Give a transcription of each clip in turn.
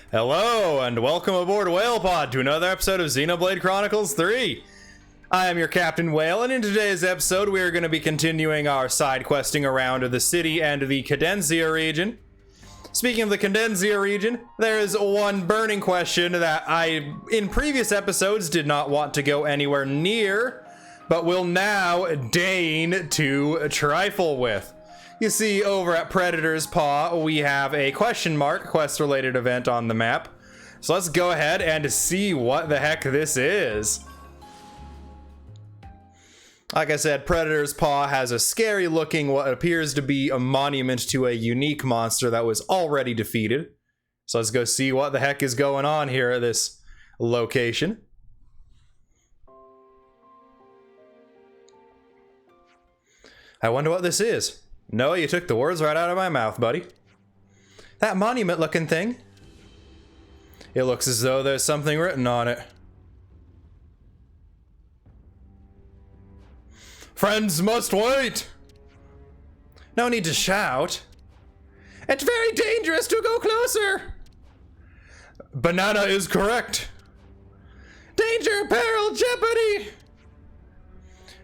Hello, and welcome aboard WhalePod to another episode of Xenoblade Chronicles 3. I am your Captain Whale, and in today's episode we are going to be continuing our side questing around the city and the Cadenzia region. Speaking of the Cadenzia region, there is one burning question that I, in previous episodes, did not want to go anywhere near, but will now deign to trifle with. You see, over at Predator's Paw, we have a question mark quest-related event on the map. So let's go ahead and see what the heck this is. Like I said, Predator's Paw has a scary-looking, what appears to be a monument to a unique monster that was already defeated. So let's go see what the heck is going on here at this location. I wonder what this is. No, you took the words right out of my mouth, buddy. That monument-looking thing. It looks as though there's something written on it. Friends must wait! No need to shout. It's very dangerous to go closer! Banana is correct. Danger, peril, jeopardy!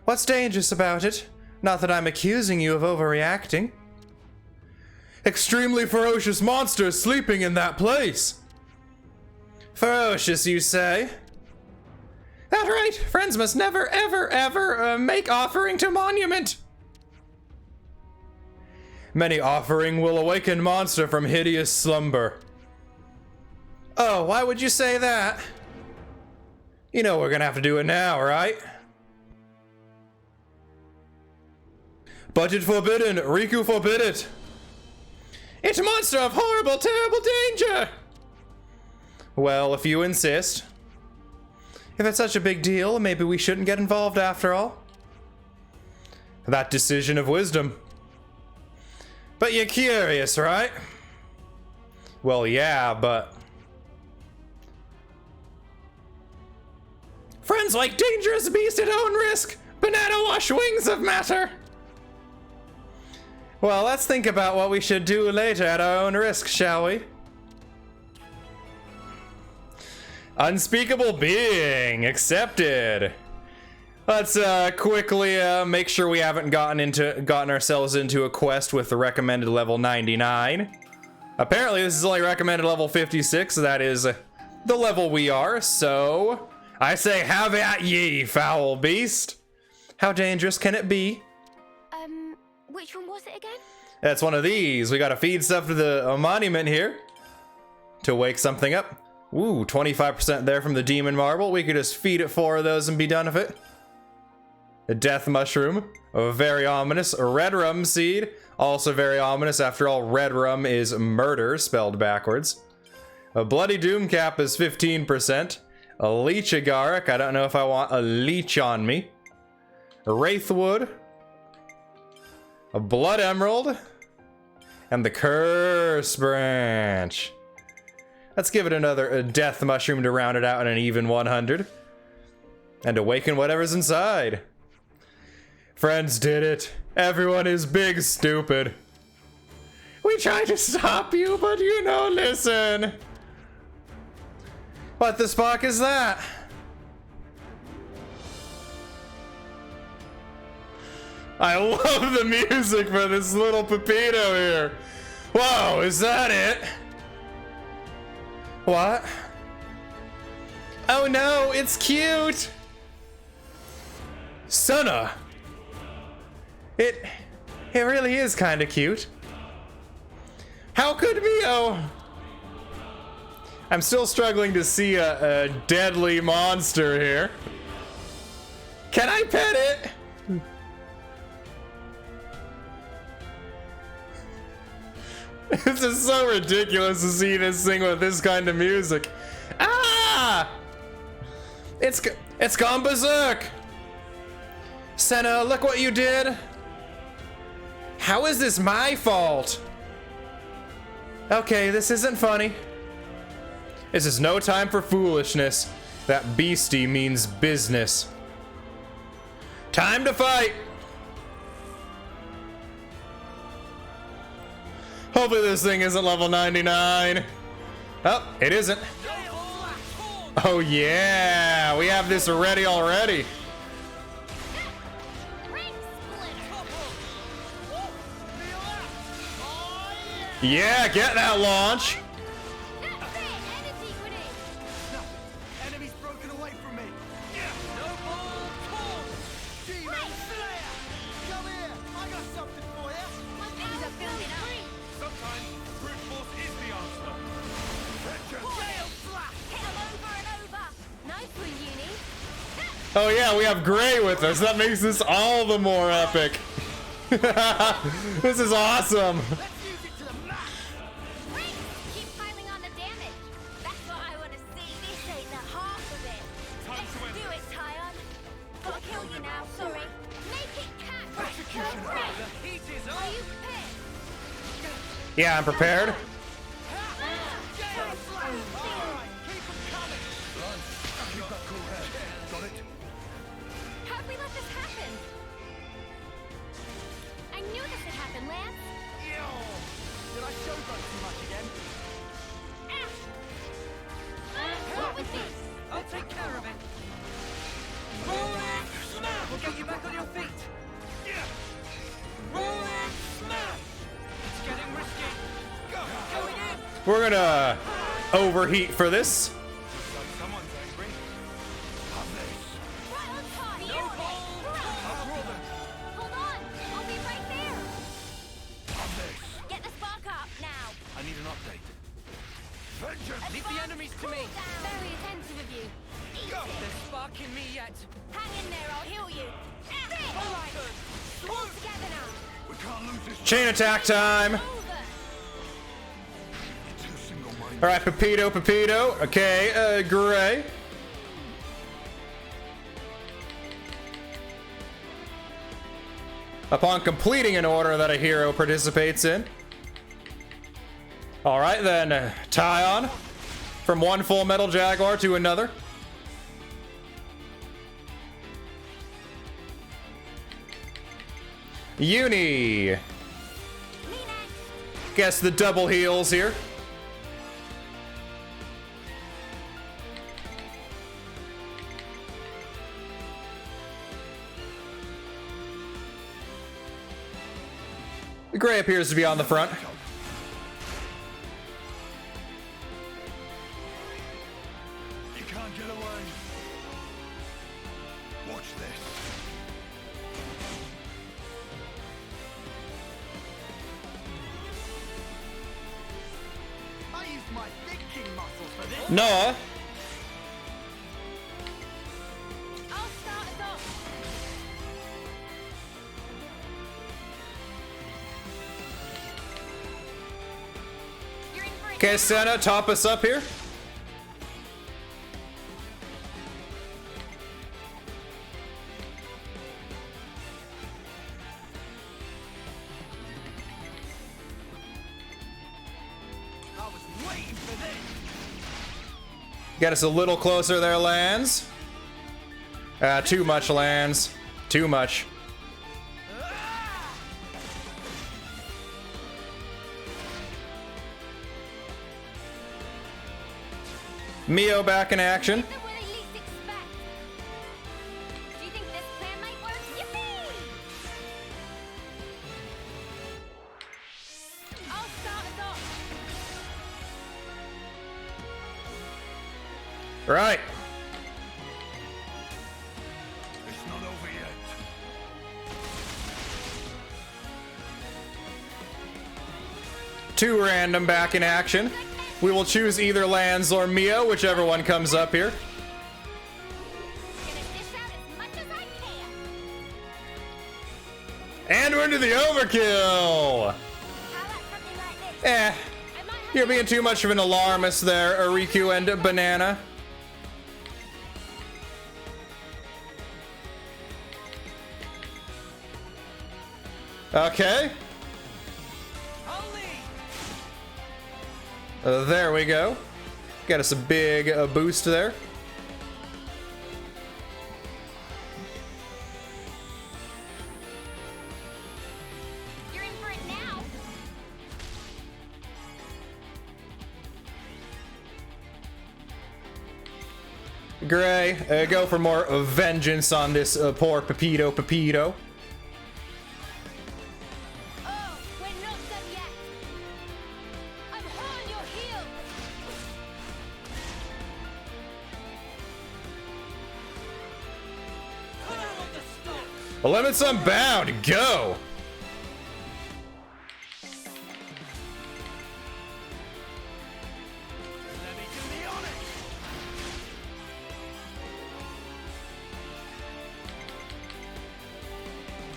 What's dangerous about it? Not that I'm accusing you of overreacting. Extremely ferocious monsters sleeping in that place. Ferocious, you say? That's right. Friends must never, ever make offering to monument. Many offering will awaken monster from hideous slumber. Oh, why would you say that? You know we're gonna have to do it now, right? Budget forbidden, Riku forbid it. It's a monster of horrible, terrible danger. Well, if you insist. If it's such a big deal, maybe we shouldn't get involved after all. That decision of wisdom. But you're curious, right? Well, yeah, but... Friends like dangerous beast at own risk. Banana wash wings of matter. Well, let's think about what we should do later at our own risk, shall we? Unspeakable being accepted. Let's quickly make sure we haven't gotten ourselves into a quest with the recommended level 99. Apparently, this is only recommended level 56. That is the level we are. So I say, have at ye, foul beast. How dangerous can it be? Which one was it again? That's one of these. We gotta feed stuff to the monument here to wake something up. Ooh, 25% there from the demon marble. We could just feed it 4 of those and be done with it. A death mushroom. A very ominous. A red rum seed. Also very ominous. After all, red rum is murder spelled backwards. A bloody doom cap is 15%. A leech agaric. I don't know if I want a leech on me. A wraithwood. A blood emerald, and the curse branch. Let's give it another death mushroom to round it out in an even 100. And awaken whatever's inside. Friends did it. Everyone is big stupid. We tried to stop you, but you know, listen. What the spark is that? I love the music for this little Pepito here. Whoa, is that it? What? Oh no, it's cute. Suna. It really is kind of cute. How could Mio? I'm still struggling to see a deadly monster here. Can I pet it? This is so ridiculous to see this thing with this kind of music. Ah! It's gone berserk! Senna, look what you did! How is this my fault? Okay, this isn't funny. This is no time for foolishness. That beastie means business. Time to fight! Hopefully this thing isn't level 99. Oh, it isn't. Oh yeah, we have this ready already. Yeah, get that launch. Enemy's broken away from me. No ball, pull. Demon Slayer. Come here. I got something for you. My powers are building up. Sometimes brute force is the answer. Gale Slash. Hit 'em over and over. Nice one, Uni. Oh yeah, we have Gray with us. That makes this all the more epic. This is awesome. Let's use it to the max. Great. Keep piling on the damage. That's what I want to see. This ain't the half of it. Let's do it, Tyon. Gotta kill you now. Sorry. Make it cat. Execution. Great. The heat is Are on. you prepared? Yeah, I'm prepared. Gale Slash. All right, keep 'em coming. Keep that cool head. Got it? How'd we let this happen? I knew this would happen, Lance. Did I showboat too much again? What was this? I'll take care of it. Rolling snap. We'll get you back on your feet. Rolling snap. It's getting risky. Going in. We're gonna overheat for this. Someone's angry. Right on time. No ball. I'll roll them. Hold on. I'll be right there. Get the spark up now. I need an update. Leave the enemies to me. Very attentive of you. Easy. There's spark in me yet. Hang in there. I'll heal you. All right. Pull together now. We can't lose this. Chain attack time. Over. Too single-minded. All right, Pepito. Okay, Gray. Upon completing an order that a hero participates in. All right, then, Tyon. From one Full Metal Jaguar to another. Uni. Me next. Guess the double heals here. Gray appears to be on the front. You can't get away. Watch this. I used my thinking muscles for this. Noah. I'll start us off. You're in for it. Okay, Senna, top us up here. I was waiting for this. Get us a little closer there, Lands. Too much, Lands. Too much. Mio back in action. Isn't what I least expect. Do you think this plan might work? Yippee! I'll start us off. Right. It's not over yet. Two random back in action. We will choose either Lands or Mio, whichever one comes up here. Gonna dish out as much as I can. And we're into the overkill. How about something like this? Eh, I might have you're being too much of an alarmist there, Ariku and Banana. Okay. There we go. Got us a big boost there. You're in for it now. Gray, go for more vengeance on this poor Pepito. Oh, we're not done yet. I'm on your heels. Put her on the stop. Limits Unbound, go! Let me do the honors.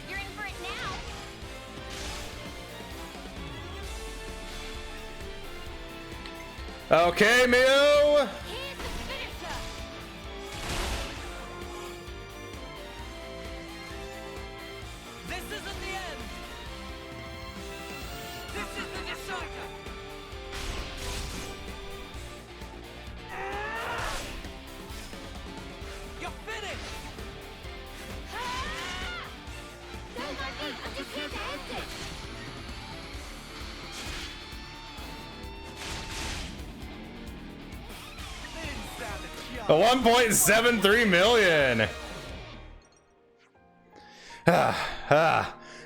You're in for it now. Okay, Mew! Here's the finisher. This isn't the end. This is the decider. You're finished. Ah! Don't mind me. I'm just here to end it. Thin sound of junk. 1.73 million!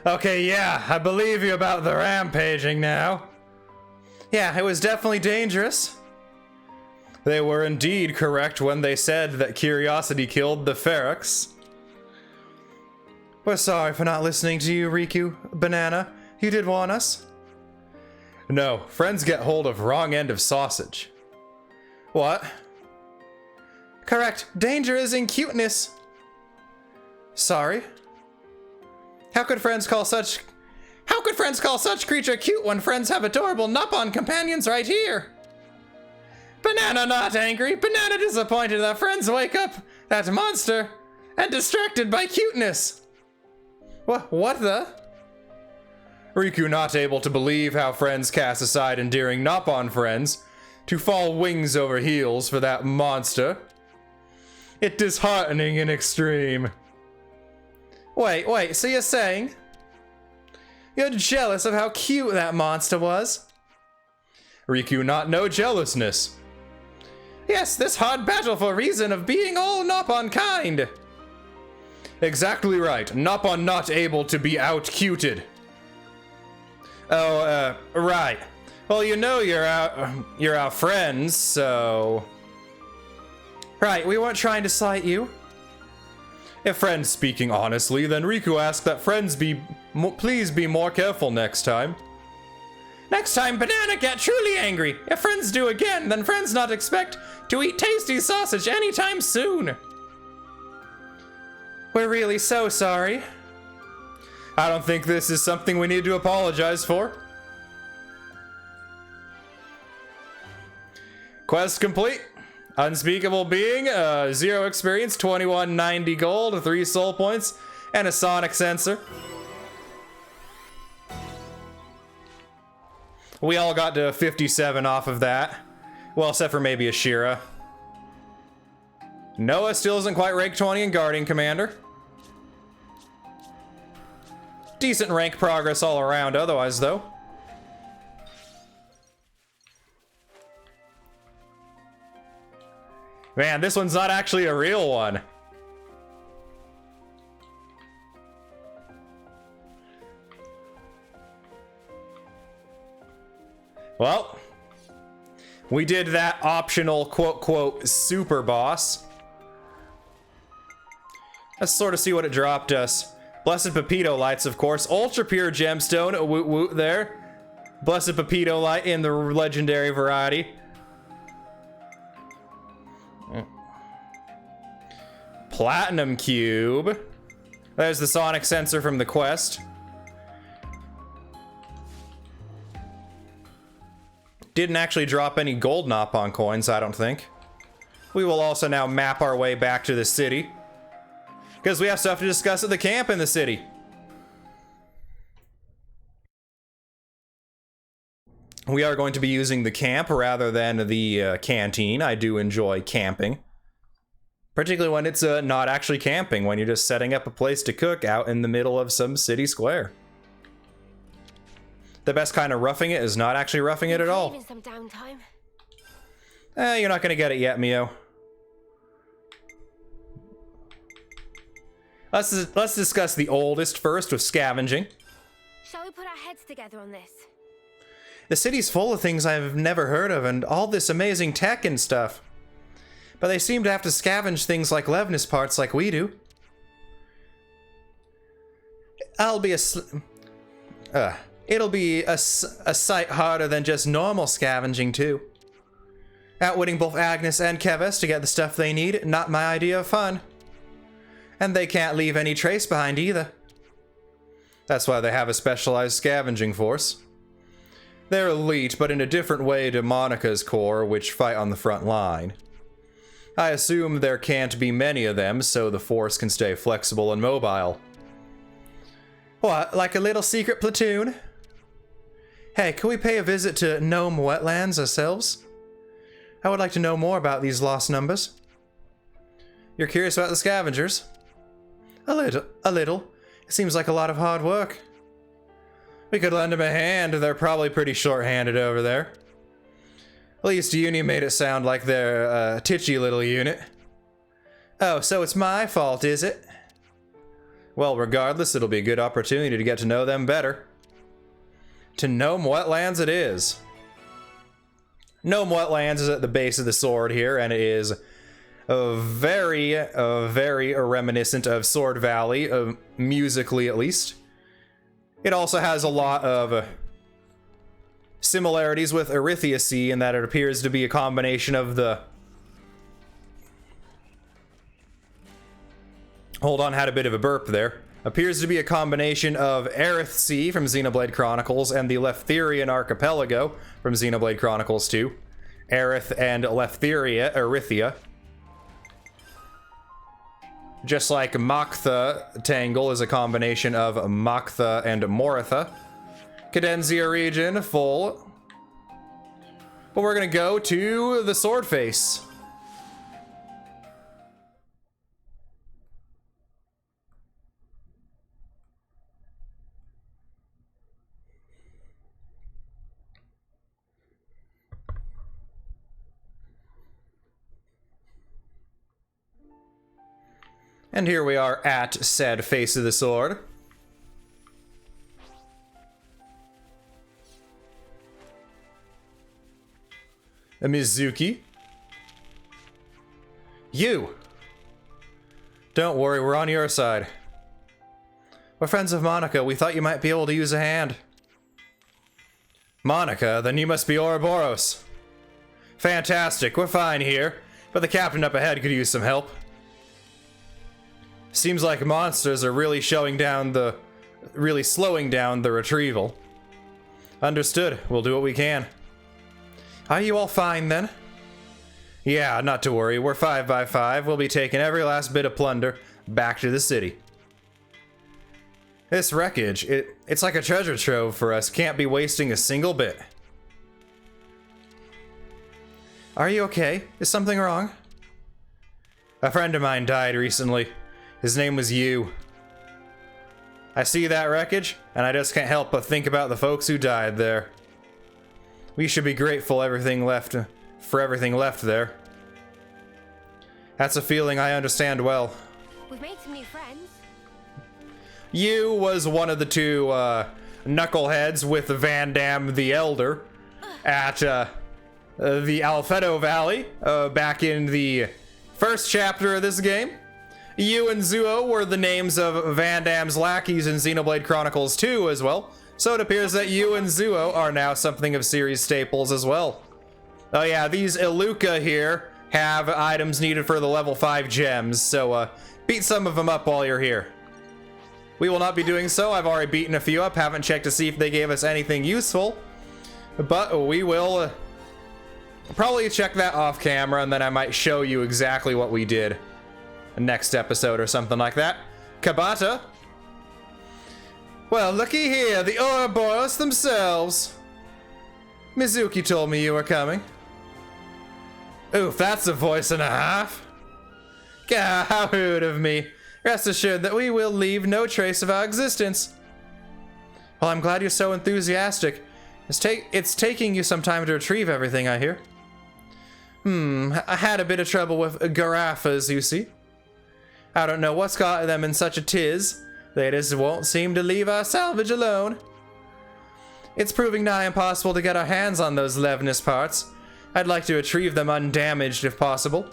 Okay, yeah, I believe you about the rampaging now. Yeah, it was definitely dangerous. They were indeed correct when they said that curiosity killed the Ferox. We're sorry for not listening to you, Riku. Banana, you did warn us. No, friends get hold of wrong end of sausage. What? Correct, danger is in cuteness. Sorry? How could friends call such creature cute when friends have adorable Nopon companions right here? Banana not angry, Banana disappointed that friends wake up that monster and distracted by cuteness. What the? Riku not able to believe how friends cast aside endearing Nopon friends to fall wings over heels for that monster. It disheartening in extreme. Wait, so you're saying you're jealous of how cute that monster was? Riku not no jealousness. Yes, this hard battle for reason of being all Nopon kind. Exactly right, Nopon not able to be out-cuted. Oh, right. Well, you know you're our friends, so... Right, we weren't trying to slight you. If friends speaking honestly, then Riku asked that friends please be more careful next time. Next time, Banana get truly angry. If friends do again, then friends not expect to eat tasty sausage anytime soon. We're really so sorry. I don't think this is something we need to apologize for. Quest complete. Unspeakable Being, 0 experience, 2190 gold, 3 soul points, and a sonic sensor. We all got to 57 off of that. Well, except for maybe Ashira. Noah still isn't quite rank 20 in Guardian Commander. Decent rank progress all around otherwise, though. Man, this one's not actually a real one. Well, we did that optional quote-quote super boss. Let's sort of see what it dropped us. Blessed Pepito Lights, of course. Ultra Pure Gemstone, woot woot there. Blessed Pepito Light in the legendary variety. Platinum Cube. There's the sonic sensor from the quest. Didn't actually drop any gold Nopon coins, I don't think. We will also now map our way back to the city, because we have stuff to discuss at the camp in the city. We are going to be using the camp rather than the canteen. I do enjoy camping. Particularly when it's not actually camping, when you're just setting up a place to cook out in the middle of some city square. The best kind of roughing it is not actually roughing it at all. Some downtime. You're not gonna get it yet, Mio. Let's discuss the oldest first with scavenging. Shall we put our heads together on this? The city's full of things I've never heard of and all this amazing tech and stuff. But they seem to have to scavenge things like Levnis parts like we do. It'll be a sight harder than just normal scavenging too. Outwitting both Agnes and Keves to get the stuff they need, not my idea of fun. And they can't leave any trace behind either. That's why they have a specialized scavenging force. They're elite, but in a different way to Monica's corps, which fight on the front line. I assume there can't be many of them, so the force can stay flexible and mobile. What, like a little secret platoon? Hey, can we pay a visit to Gnome Wetlands ourselves? I would like to know more about these lost numbers. You're curious about the scavengers? A little. It seems like a lot of hard work. We could lend them a hand, they're probably pretty short-handed over there. At least Uni made it sound like they're a titchy little unit. Oh, so it's my fault, is it? Well, regardless, it'll be a good opportunity to get to know them better. To Gnome Wetlands it is. Gnome Wetlands is at the base of the sword here, and it is very reminiscent of Sword Valley, musically at least. It also has a lot of similarities with Erythia Sea in that it appears to be a combination of the... Hold on, had a bit of a burp there. Appears to be a combination of Erythia Sea from Xenoblade Chronicles and the Leftherian Archipelago from Xenoblade Chronicles 2. Aerith and Erythia. Just like Maktha Tangle is a combination of Maktha and Moritha. Cadenzia region, full. But we're gonna go to the Sword Face. And here we are at said Face of the Sword. A Mizuki. You! Don't worry, we're on your side. We're friends of Monica. We thought you might be able to use a hand. Monica? Then you must be Ouroboros. Fantastic, we're fine here. But the captain up ahead could use some help. Seems like monsters are really slowing down the retrieval. Understood. We'll do what we can. Are you all fine then? Yeah, not to worry. We're 5 by 5. We'll be taking every last bit of plunder back to the city. This wreckage, it's like a treasure trove for us. Can't be wasting a single bit. Are you okay? Is something wrong? A friend of mine died recently. His name was Yu. I see that wreckage, and I just can't help but think about the folks who died there. We should be grateful for everything left there. That's a feeling I understand well. We've made some new friends. Yu was one of the two knuckleheads with Van Damme the Elder at the Alfedo Valley back in the first chapter of this game. Yu and Zuo were the names of Van Damme's lackeys in Xenoblade Chronicles 2 as well, so it appears that Yu and Zuo are now something of series staples as well. Oh yeah, these Iluka here have items needed for the level 5 gems, so beat some of them up while you're here. We will not be doing so. I've already beaten a few up, haven't checked to see if they gave us anything useful, but we will probably check that off camera, and then I might show you exactly what we did next episode or something like that. Kabata. Well, looky here, the Ouroboros themselves. Mizuki told me you were coming. Oof, that's a voice and a half. Gah, how rude of me. Rest assured that we will leave no trace of our existence. Well, I'm glad you're so enthusiastic. It's taking you some time to retrieve everything, I hear. I had a bit of trouble with Garafas, you see. I don't know what's got them in such a tiz. They just won't seem to leave our salvage alone. It's proving nigh impossible to get our hands on those Levnis parts. I'd like to retrieve them undamaged if possible.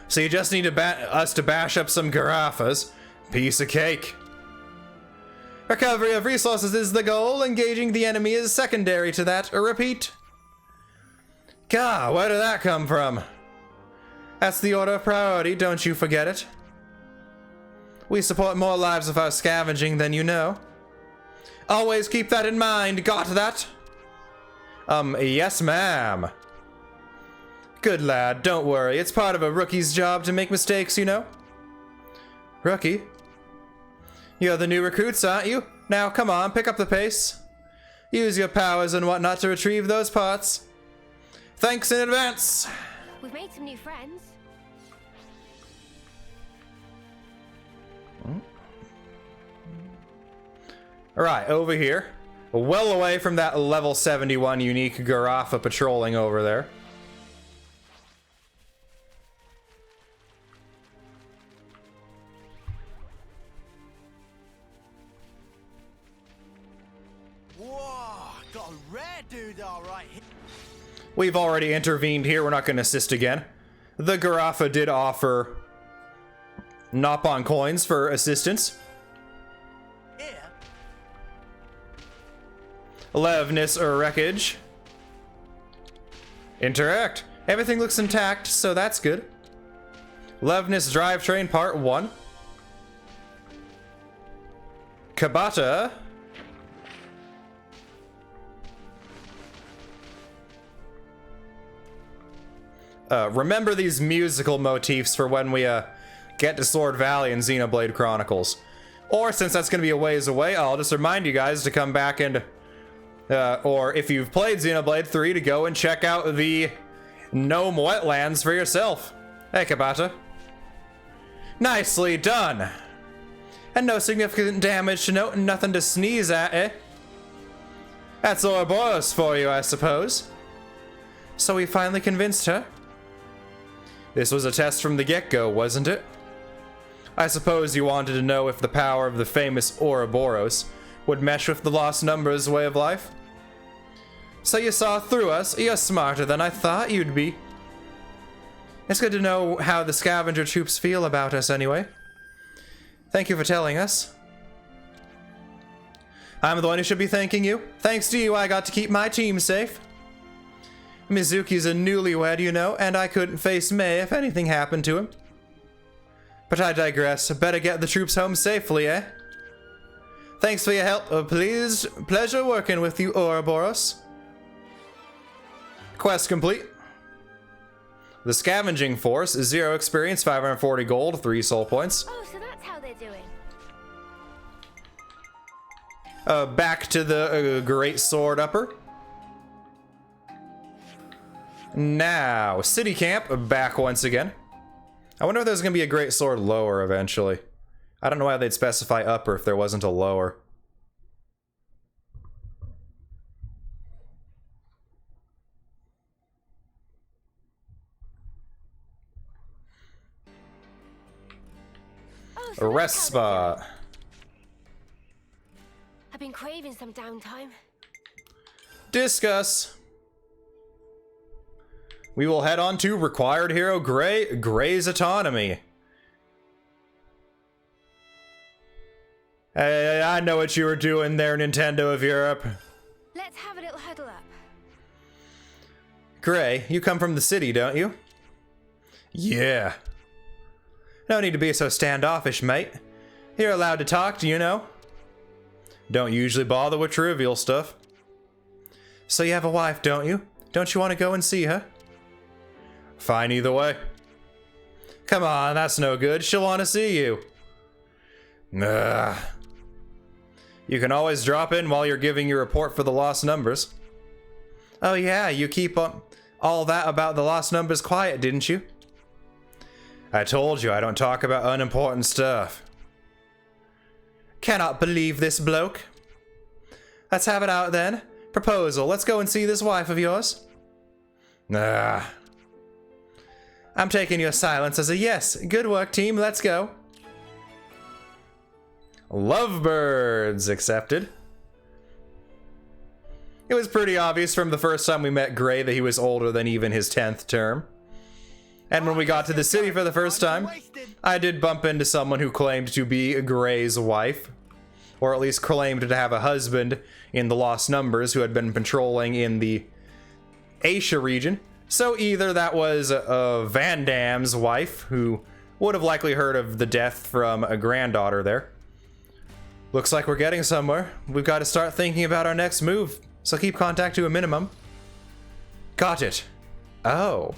So you just need us to bash up some Garafas. Piece of cake. Recovery of resources is the goal. Engaging the enemy is secondary to that. Repeat. Gah, where did that come from? That's the order of priority, don't you forget it. We support more lives of our scavenging than you know. Always keep that in mind, got that? Yes ma'am. Good lad, don't worry, it's part of a rookie's job to make mistakes, you know. Rookie? You're the new recruits, aren't you? Now come on, pick up the pace. Use your powers and whatnot to retrieve those parts. Thanks in advance. We've made some new friends. Alright, over here. Well away from that level 71 unique Garafa patrolling over there. Whoa, got a rare dude all right here. We've already intervened here, we're not going to assist again. The Garafa did offer Nopon coins for assistance. Here. Levnis or wreckage. Interact. Everything looks intact, so that's good. Levnis drivetrain part 1. Kabata. Remember these musical motifs for when we get to Sword Valley in Xenoblade Chronicles. Or since that's going to be a ways away, I'll just remind you guys to come back and or if you've played Xenoblade 3, to go and check out the Gnome Wetlands for yourself. Hey, Kabata. Nicely done. And no significant damage to note, nothing to sneeze at, eh? That's Ouroboros for you, I suppose. So we finally convinced her? This was a test from the get-go, wasn't it? I suppose you wanted to know if the power of the famous Ouroboros would mesh with the Lost Numbers way of life? So you saw through us. You're smarter than I thought you'd be. It's good to know how the scavenger troops feel about us anyway. Thank you for telling us. I'm the one who should be thanking you. Thanks to you, I got to keep my team safe. Mizuki's a newlywed, you know, and I couldn't face Mei if anything happened to him. But I digress. Better get the troops home safely, eh? Thanks for your help. Pleasure working with you, Ouroboros. Quest complete. The Scavenging Force is 0 experience, 540 gold, 3 soul points. Oh, so that's how they're doing. Back to the Great Sword Upper. Now, City Camp, back once again. I wonder if there's going to be a Great Sword lower eventually. I don't know why they'd specify upper if there wasn't a lower. Oh, A so rest that's how they're doing. spot. I've been craving some downtime. Discuss. We will head on to Required Hero Gray's Autonomy. Hey, I know what you were doing there, Nintendo of Europe. Let's have a little huddle up. Gray, you come from the city, don't you? Yeah. No need to be so standoffish, mate. You're allowed to talk, do you know? Don't usually bother with trivial stuff. So you have a wife, don't you? Don't you want to go and see her? Fine either way. Come on, that's no good. She'll want to see you. Ugh. You can always drop in while you're giving your report for the Lost Numbers. Oh yeah, you keep all that about the Lost Numbers quiet, didn't you? I told you I don't talk about unimportant stuff. Cannot believe this bloke. Let's have it out then. Proposal, let's go and see this wife of yours. I'm taking your silence as a yes. Good work, team. Let's go. Lovebirds accepted. It was pretty obvious from the first time we met Gray that he was older than even his 10th term. And when we got to the city for the first time, I did bump into someone who claimed to be Gray's wife. Or at least claimed to have a husband in the Lost Numbers who had been patrolling in the Asia region. So either that was Van Damme's wife, who would have likely heard of the death from a granddaughter there. Looks like we're getting somewhere. We've got to start thinking about our next move, so keep contact to a minimum. Got it. Oh.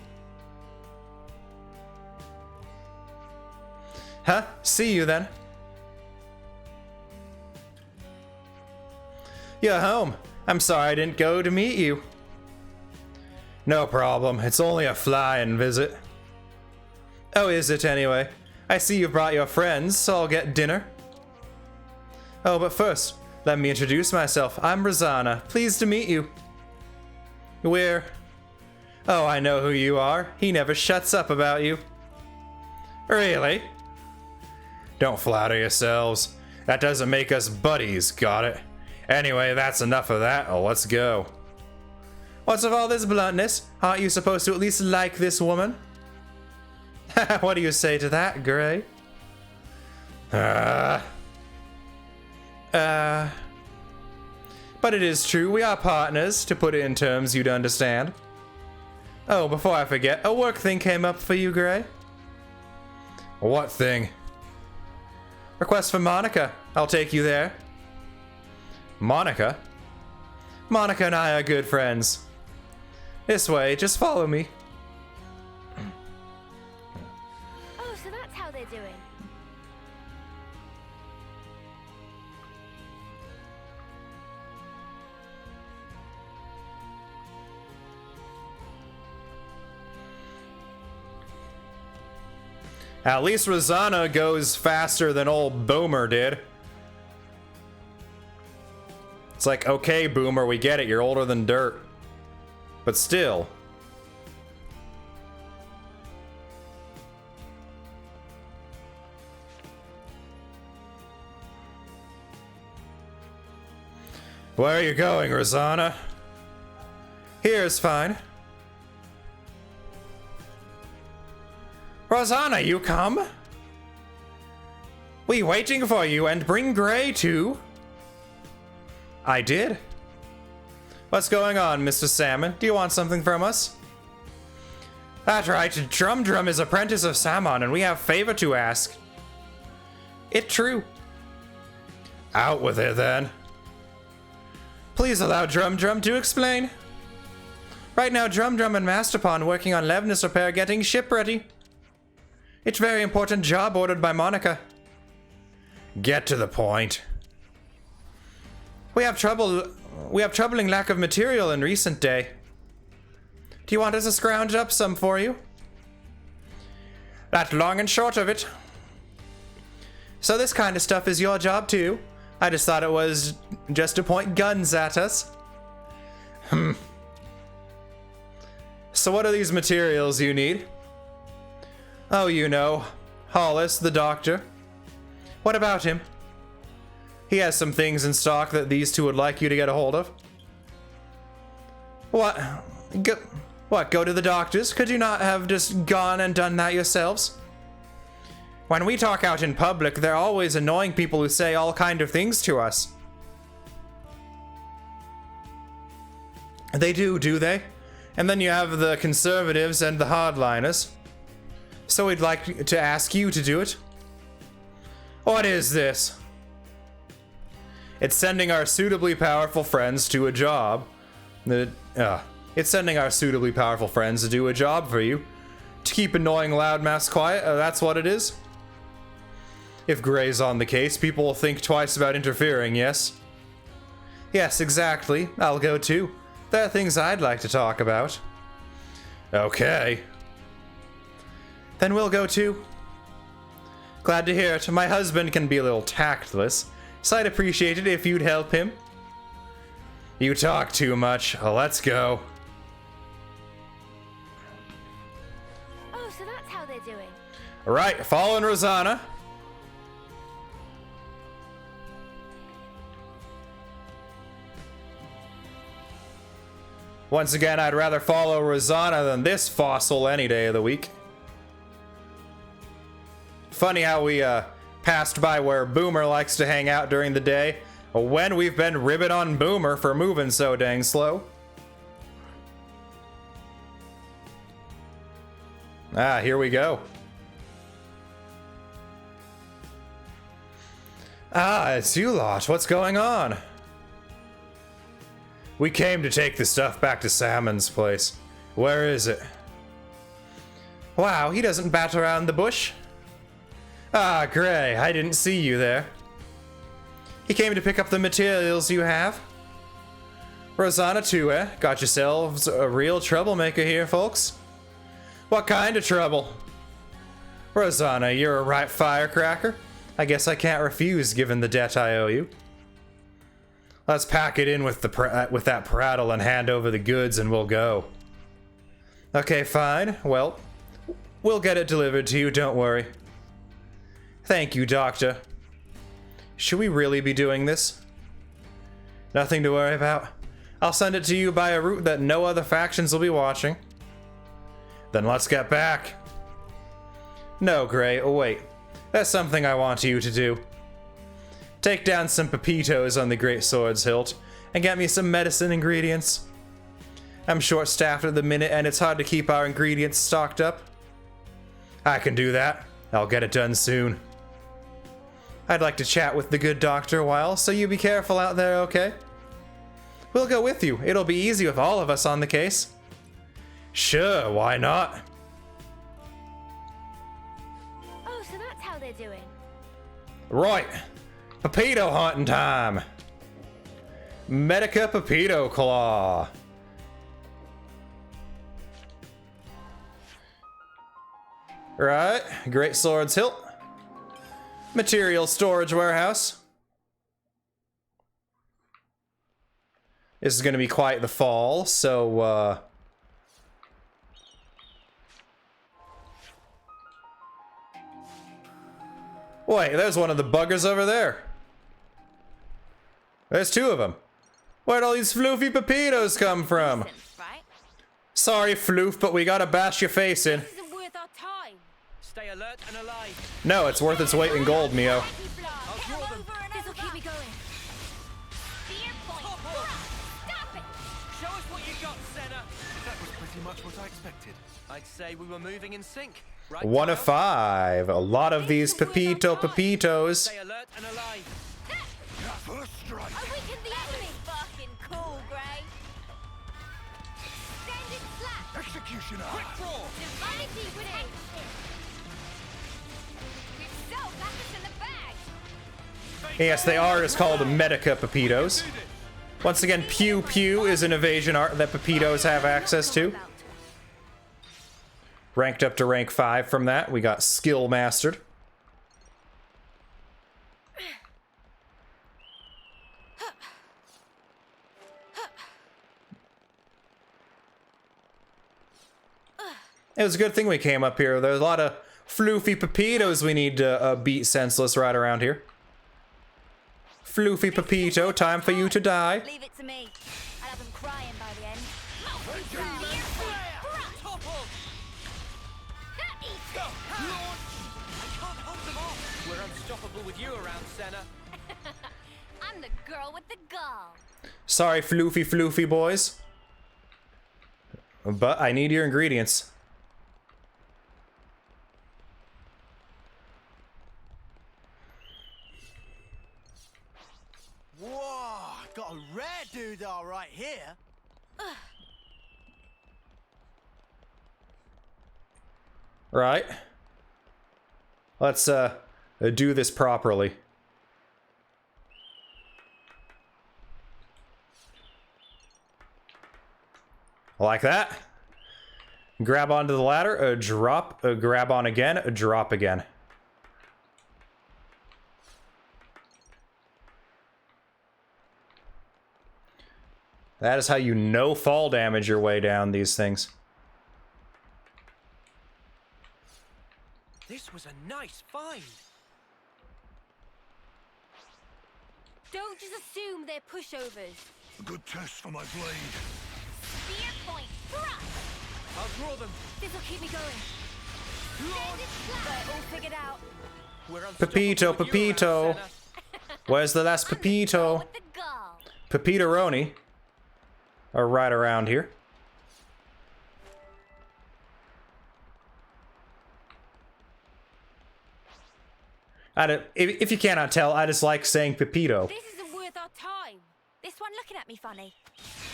Huh? See you then. You're home. I'm sorry I didn't go to meet you. No problem. It's only a flying visit. Oh, is it anyway? I see you brought your friends, so I'll get dinner. Oh, but first, let me introduce myself. I'm Rosanna. Pleased to meet you. We're... Oh, I know who you are. He never shuts up about you. Really? Don't flatter yourselves. That doesn't make us buddies, got it? Anyway, that's enough of that. Oh, let's go. What's with all this bluntness? Aren't you supposed to at least like this woman? What do you say to that, Gray? But it is true, we are partners, to put it in terms you'd understand. Oh, before I forget, a work thing came up for you, Gray. What thing? Request for Monica. I'll take you there. Monica? Monica and I are good friends. This way, just follow me. Oh, so that's how they're doing. At least Rosanna goes faster than old Boomer did. It's like, okay, Boomer, we get it. You're older than dirt. But still. Where are you going, Rosanna? Here's fine. Rosanna, you come? We waiting for you, and bring Gray too. I did. What's going on, Mr. Salmon? Do you want something from us? That's right, Drum is apprentice of Salmon, and we have favor to ask. It true. Out with it, then. Please allow Drum to explain. Right now, Drum and Masterpon working on Levness repair getting ship ready. It's very important job ordered by Monica. Get to the point. We have troubling lack of material in recent day. Do you want us to scrounge up some for you? That's long and short of it. So this kind of stuff is your job too? I just thought it was just to point guns at us. So what are these materials you need? Oh, you know, Hollis, the doctor. What about him? He has some things in stock that these two would like you to get a hold of. What? Go to the doctors? Could you not have just gone and done that yourselves? When we talk out in public, they're always annoying people who say all kind of things to us. They do they? And then you have the conservatives and the hardliners. So we'd like to ask you to do it. What is this? It's sending our suitably powerful friends to a job. It's sending our suitably powerful friends to do a job for you. To keep annoying loudmouths quiet, that's what it is. If Gray's on the case, people will think twice about interfering, yes? Yes, exactly. I'll go too. There are things I'd like to talk about. Okay. Then we'll go too. Glad to hear it. My husband can be a little tactless, so I'd appreciate it if you'd help him. You talk too much. Let's go. Oh, Oh, so that's how they're doing. Right, following Rosanna. Once again, I'd rather follow Rosanna than this fossil any day of the week. Funny how we passed by where Boomer likes to hang out during the day, when we've been ribbing on Boomer for moving so dang slow. Ah, here we go. Ah, it's you lot. What's going on? We came to take the stuff back to Salmon's place. Where is it? Wow, he doesn't bat around the bush. Ah, Gray, I didn't see you there. He came to pick up the materials you have. Rosanna too, eh? Got yourselves a real troublemaker here, folks. What kind of trouble? Rosanna, you're a right firecracker. I guess I can't refuse given the debt I owe you. Let's pack it in with that prattle and hand over the goods and we'll go. Okay, fine. Well, we'll get it delivered to you, don't worry. Thank you, Doctor. Should we really be doing this? Nothing to worry about. I'll send it to you by a route that no other factions will be watching. Then let's get back. No, Gray, oh wait. There's something I want you to do. Take down some pepitos on the Great Sword's hilt and get me some medicine ingredients. I'm short-staffed at the minute and it's hard to keep our ingredients stocked up. I can do that. I'll get it done soon. I'd like to chat with the good doctor a while, so you be careful out there, okay? We'll go with you. It'll be easy with all of us on the case. Sure, why not? Oh, so that's how they're doing. Right. Pepito hunting time. Medica Pepito Claw. Right. Great Sword's hilt. Material storage warehouse. This is going to be quite the fall, so wait, there's one of the buggers over there. There's two of them. Where'd all these floofy pepitos come from? Right? Sorry, Floof, but we gotta bash your face in. This isn't worth our time. Stay alert and alive. No, it's worth its weight in gold, Mio. This'll keep me going. Spear point. Stop it. Show us what you got, Senna. That was pretty much what I expected. I'd say we were moving in sync. Right, 1 of Tyler? 5. A lot of these pepitos. Stay alert and alive. First strike. I weakened the enemy. Fucking cool, Gray. Standing flat. Executioner. Quick draw. Divinity winning. We've still got this in the bag. Yes, they are just called Medica pepitos. Once again, Pew Pew is an evasion art that pepitos have access to. Ranked up to rank 5 from that. We got Skill Mastered. It was a good thing we came up here. There's a lot of floofy pepitos we need to beat senseless right around here. Floofy pepito, time for you to die. Leave it to me. I'll have them crying by the end. Can't hold them off. We're unstoppable with you around, Senna. I'm the girl with the gall. Sorry, floofy boys. But I need your ingredients. Whoa, got a rare doodah right here. Right. Let's do this properly. Like that. Grab onto the ladder, a drop, a grab on again, a drop again. That is how you no fall damage your way down these things. This was a nice find. Don't just assume they're pushovers. A good test for my blade. Spear point, thrust! I'll draw them. This'll keep me going. Standard slap! All figured out. We're Pepito, unstoppable with you around, Pepito. Senna. Where's the last I'm the girl Pepito? with the gall. Pepito-roni are right around here. If you cannot tell, I just like saying Pepito. This isn't worth our time. This one looking at me funny.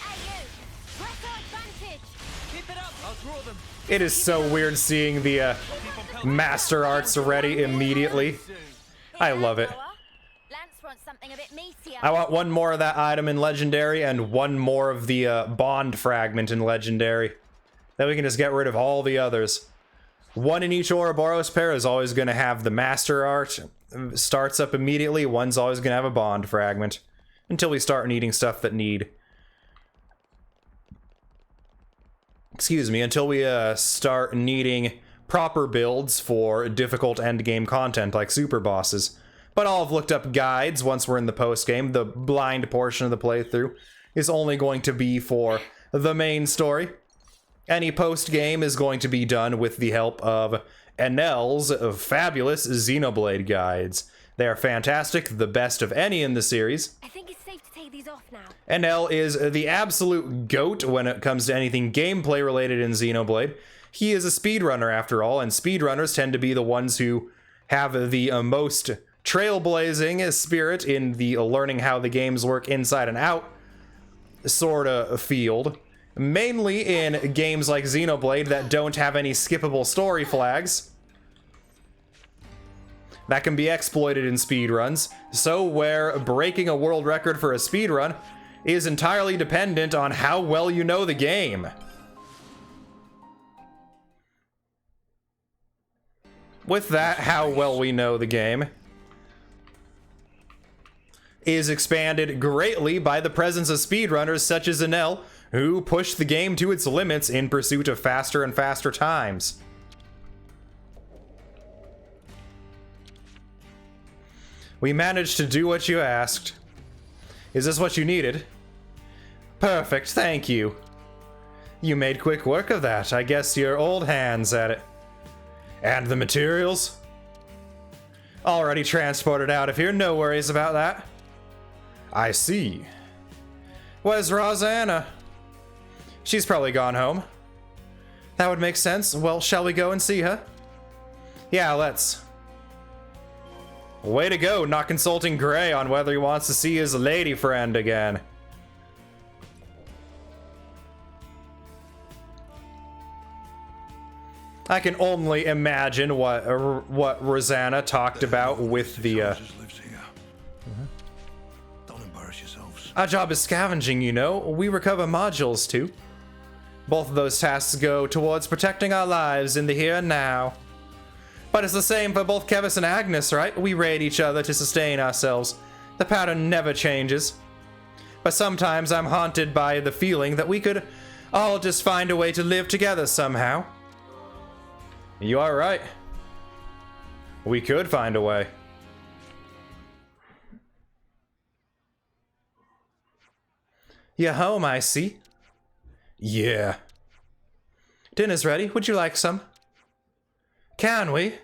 Hey you! Press our advantage! Keep it up. I'll draw them. It is so weird seeing the master arts ready immediately. I love it. Lance wants something a bit meatier. I want one more of that item in Legendary and one more of the bond fragment in Legendary. Then we can just get rid of all the others. One in each Ouroboros pair is always going to have the master art. Starts up immediately. One's always going to have a bond fragment. Until we start needing stuff that need... Excuse me, until we start needing proper builds for difficult endgame content like super bosses. But I'll have looked up guides once we're in the post-game. The blind portion of the playthrough is only going to be for the main story. Any post-game is going to be done with the help of Enel's fabulous Xenoblade guides. They are fantastic, the best of any in the series. I think it's safe to take these off now. Enel is the absolute GOAT when it comes to anything gameplay related in Xenoblade. He is a speedrunner after all, and speedrunners tend to be the ones who have the most trailblazing spirit in the learning how the games work inside and out sort of field. Mainly in games like Xenoblade that don't have any skippable story flags. That can be exploited in speedruns. So where breaking a world record for a speedrun is entirely dependent on how well you know the game. With that, how well we know the game is expanded greatly by the presence of speedrunners such as Enel, who push the game to its limits in pursuit of faster and faster times. We managed to do what you asked. Is this what you needed? Perfect, thank you. You made quick work of that. I guess you're old hands at it. And the materials? Already transported out of here, no worries about that. I see. Where's Rosanna? She's probably gone home. That would make sense. Well, shall we go and see her? Yeah, let's. Way to go, not consulting Gray on whether he wants to see his lady friend again. I can only imagine what Rosanna talked about with the Lives here. Don't embarrass yourselves. Our job is scavenging, you know. We recover modules too. Both of those tasks go towards protecting our lives in the here and now. But it's the same for both Kevis and Agnes, right? We raid each other to sustain ourselves. The pattern never changes. But sometimes I'm haunted by the feeling that we could all just find a way to live together somehow. You are right. We could find a way. You're home, I see. Yeah. Dinner's ready. Would you like some? Can we?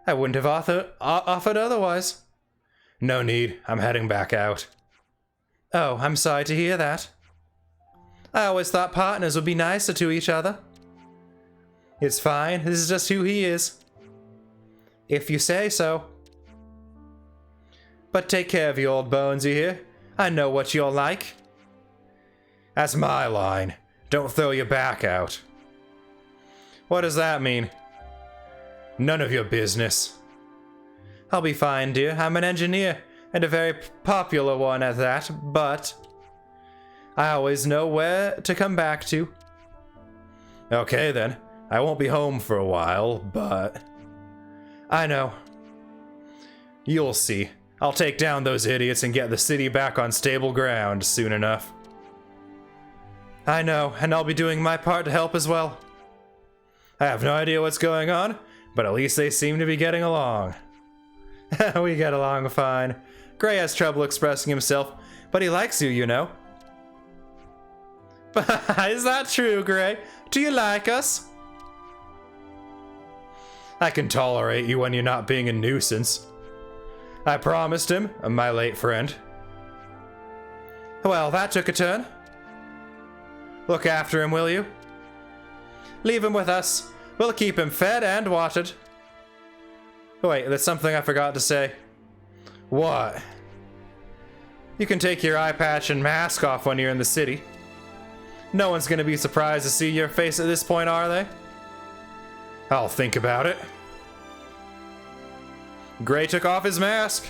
I wouldn't have offered otherwise. No need. I'm heading back out. Oh, I'm sorry to hear that. I always thought partners would be nicer to each other. It's fine. This is just who he is. If you say so. But take care of your old bones, you hear? I know what you're like. That's my line. Don't throw your back out. What does that mean? None of your business. I'll be fine, dear. I'm an engineer, and a very popular one at that, but I always know where to come back to. Okay, then. I won't be home for a while, but I know. You'll see. I'll take down those idiots and get the city back on stable ground soon enough. I know, and I'll be doing my part to help as well. I have no idea what's going on, But at least they seem to be getting along. We get along fine. Gray has trouble expressing himself, but he likes you, you know. Is that true, Gray? Do you like us? I can tolerate you when you're not being a nuisance. I promised him, my late friend. Well, that took a turn. Look after him, will you? Leave him with us. We'll keep him fed and watered. Oh, wait, there's something I forgot to say. What? You can take your eye patch and mask off when you're in the city. No one's gonna be surprised to see your face at this point, are they? I'll think about it. Gray took off his mask.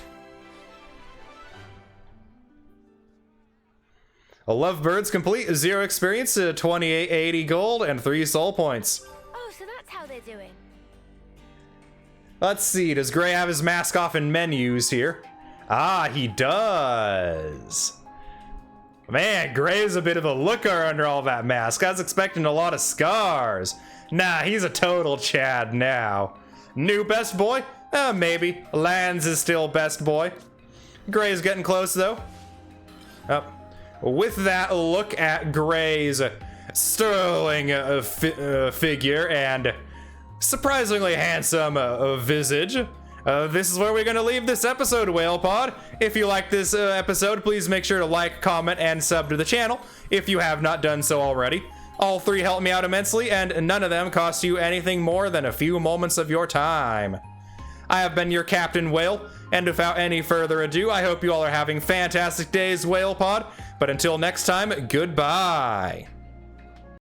A Lovebirds complete, 0 experience, 2880 gold, and 3 soul points. Oh, so that's how they're doing. Let's see, does Gray have his mask off in menus here? Ah, he does. Man, Gray's a bit of a looker under all that mask. I was expecting a lot of scars. Nah, he's a total Chad now. New best boy? Maybe. Lands is still best boy. Gray's getting close, though. Oh. With that, look at Gray's sterling figure and surprisingly handsome visage. This is where we're gonna leave this episode, Whale Pod. If you like this episode, please make sure to like, comment, and sub to the channel if you have not done so already. All 3 help me out immensely, and none of them cost you anything more than a few moments of your time. I have been your Captain Whale, and without any further ado, I hope you all are having fantastic days, Whale Pod. But until next time, goodbye.